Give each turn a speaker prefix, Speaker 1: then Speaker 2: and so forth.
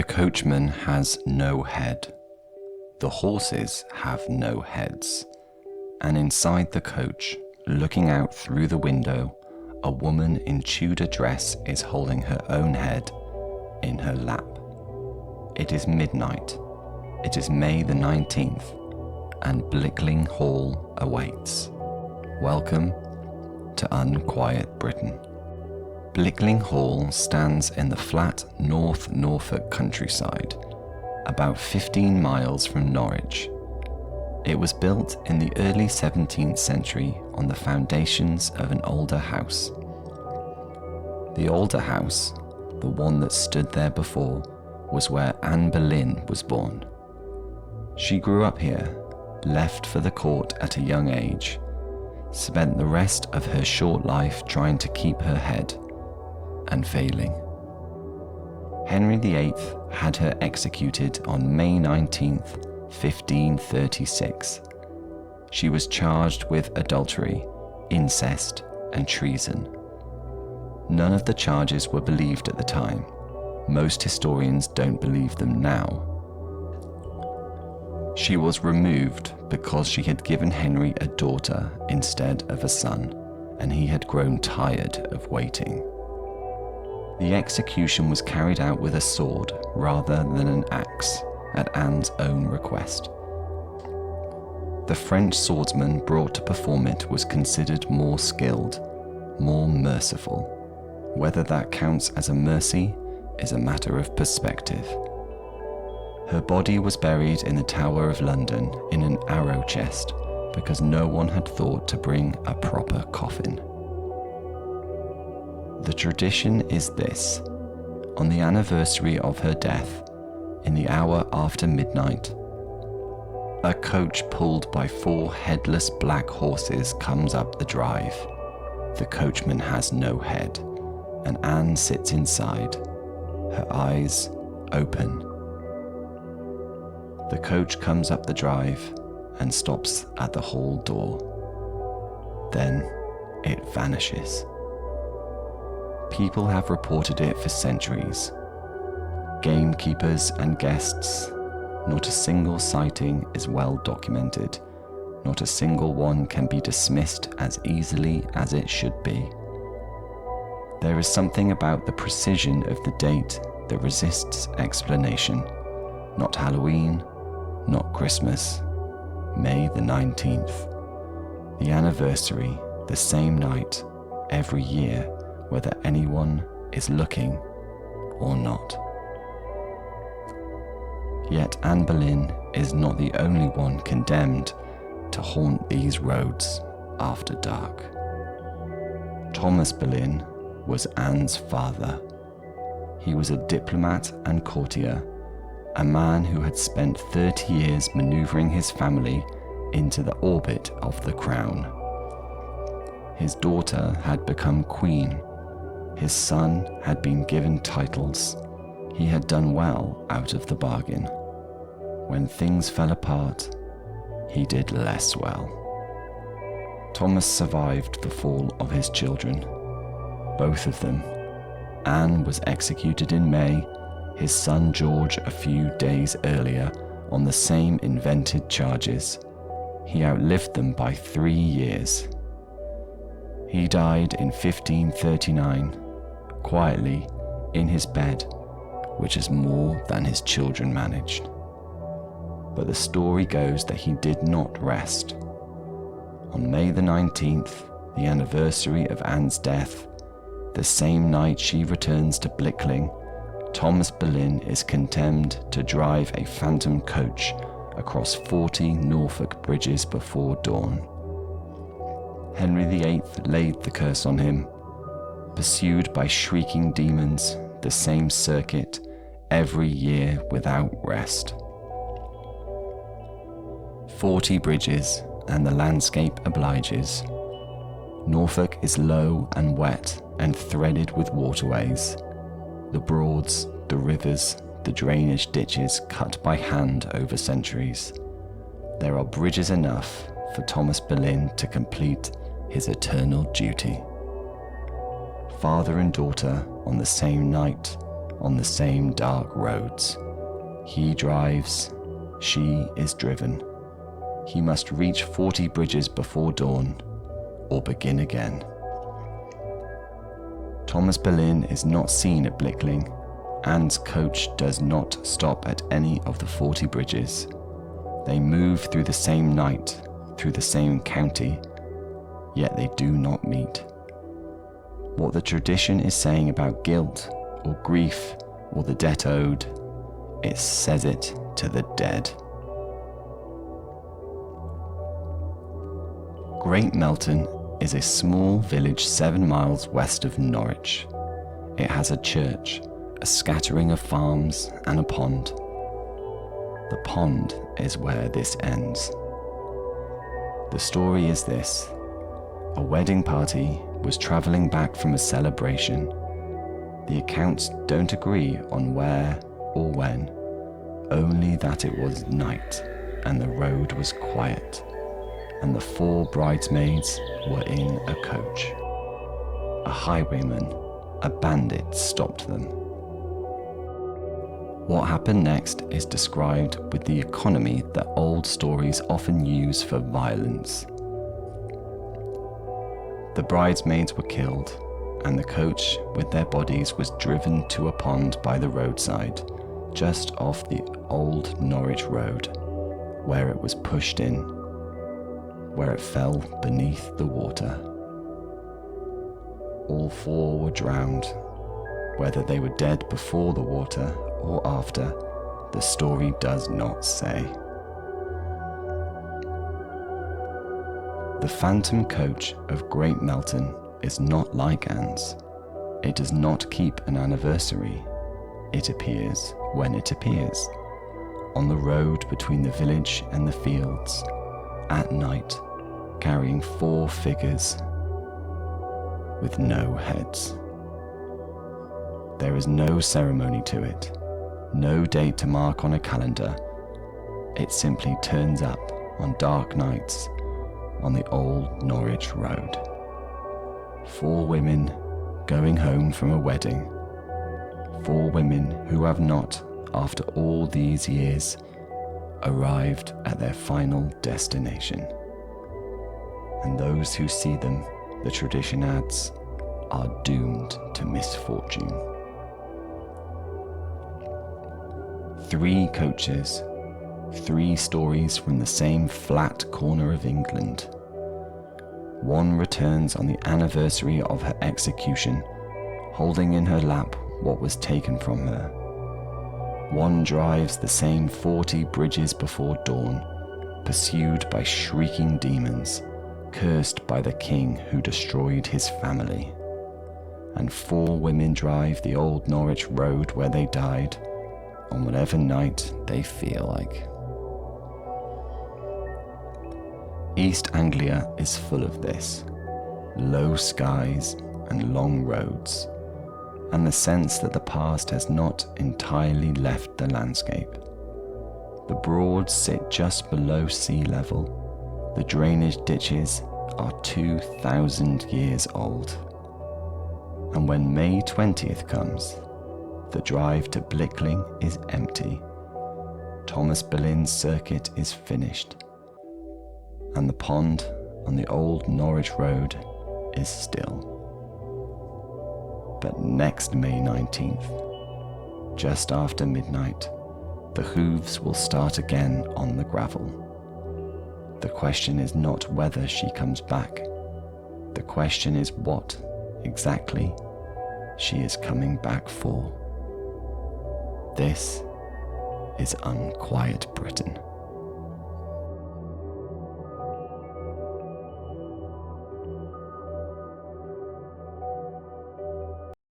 Speaker 1: coachman has no head. The horses have no heads. And inside the coach, looking out through the window, a woman in Tudor dress is holding her own head in her lap. It is midnight. It is May the 19th, and Blickling Hall awaits. Welcome to Unquiet Britain. Blickling Hall stands in the flat North Norfolk countryside, about 15 miles from Norwich. It was built in the early 17th century on the foundations of an older house. The older house, the one that stood there before, was where Anne Boleyn was born. She grew up here, left for the court at a young age, spent the rest of her short life trying to keep her head, and failing. Henry VIII had her executed on May 19th, 1536. She was charged with adultery, incest, and treason. None of the charges were believed at the time. Most historians don't believe them now. She was removed because she had given Henry a daughter instead of a son, and he had grown tired of waiting. The execution was carried out with a sword rather than an axe, at Anne's own request. The French swordsman brought to perform it was considered more skilled, more merciful. Whether that counts as a mercy is a matter of perspective. Her body was buried in the Tower of London in an arrow chest because no one had thought to bring a proper coffin. The tradition is this: on the anniversary of her death, in the hour after midnight, a coach pulled by 4 headless black horses comes up the drive. The coachman has no head, and Anne sits inside, her eyes open. The coach comes up the drive and stops at the hall door. Then it vanishes. People have reported it for centuries. Gamekeepers and guests, not a single sighting is well documented. Not a single one can be dismissed as easily as it should be. There is something about the precision of the date that resists explanation. Not Halloween, not Christmas, May the 19th. The anniversary, the same night, every year, whether anyone is looking or not. Yet Anne Boleyn is not the only one condemned to haunt these roads after dark. Thomas Boleyn was Anne's father. He was a diplomat and courtier, a man who had spent 30 years maneuvering his family into the orbit of the crown. His daughter had become queen. His son had been given titles. He had done well out of the bargain. When things fell apart, he did less well. Thomas survived the fall of his children, both of them. Anne was executed in May, his son George a few days earlier on the same invented charges. He outlived them by 3 years. He died in 1539, quietly in his bed, which is more than his children managed. But the story goes that he did not rest. On May the 19th, the anniversary of Anne's death, the same night she returns to Blickling, Thomas Boleyn is condemned to drive a phantom coach across 40 Norfolk bridges before dawn. Henry VIII laid the curse on him. Pursued by shrieking demons, the same circuit, every year without rest. 40 bridges, and the landscape obliges. Norfolk is low and wet and threaded with waterways. The Broads, the rivers, the drainage ditches cut by hand over centuries. There are bridges enough for Thomas Boleyn to complete his eternal duty. Father and daughter on the same night, on the same dark roads. He drives, she is driven. He must reach 40 bridges before dawn, or begin again. Thomas Boleyn is not seen at Blickling. Anne's coach does not stop at any of the 40 bridges. They move through the same night, through the same county, yet they do not meet. What the tradition is saying about guilt, or grief, or the debt owed, it says it to the dead. Great Melton is a small village 7 miles west of Norwich. It has a church, a scattering of farms, and a pond. The pond is where this ends. The story is this: a wedding party was travelling back from a celebration. The accounts don't agree on where or when, only that it was night and the road was quiet, and the 4 bridesmaids were in a coach. A highwayman, a bandit, stopped them. What happened next is described with the economy that old stories often use for violence. The bridesmaids were killed, and the coach with their bodies was driven to a pond by the roadside, just off the old Norwich Road, where it was pushed in, where it fell beneath the water. All 4 were drowned. Whether they were dead before the water or after, the story does not say. The phantom coach of Great Melton is not like Anne's. It does not keep an anniversary. It appears when it appears, on the road between the village and the fields, at night, carrying 4 figures with no heads. There is no ceremony to it, no date to mark on a calendar. It simply turns up on dark nights on the old Norwich Road. 4 women going home from a wedding. 4 women who have not, after all these years, arrived at their final destination. And those who see them, the tradition adds, are doomed to misfortune. 3 coaches, 3 stories from the same flat corner of England. One returns on the anniversary of her execution, holding in her lap what was taken from her. One drives the same 40 bridges before dawn, pursued by shrieking demons, cursed by the king who destroyed his family. And 4 women drive the old Norwich Road where they died, on whatever night they feel like. East Anglia is full of this: low skies and long roads, and the sense that the past has not entirely left the landscape. The Broads sit just below sea level. The drainage ditches are 2,000 years old. And when May 20th comes, the drive to Blickling is empty. Thomas Boleyn's circuit is finished, and the pond on the old Norwich Road is still. But next May 19th, just after midnight, the hooves will start again on the gravel. The question is not whether she comes back. The question is what, exactly, she is coming back for. This is Unquiet Britain.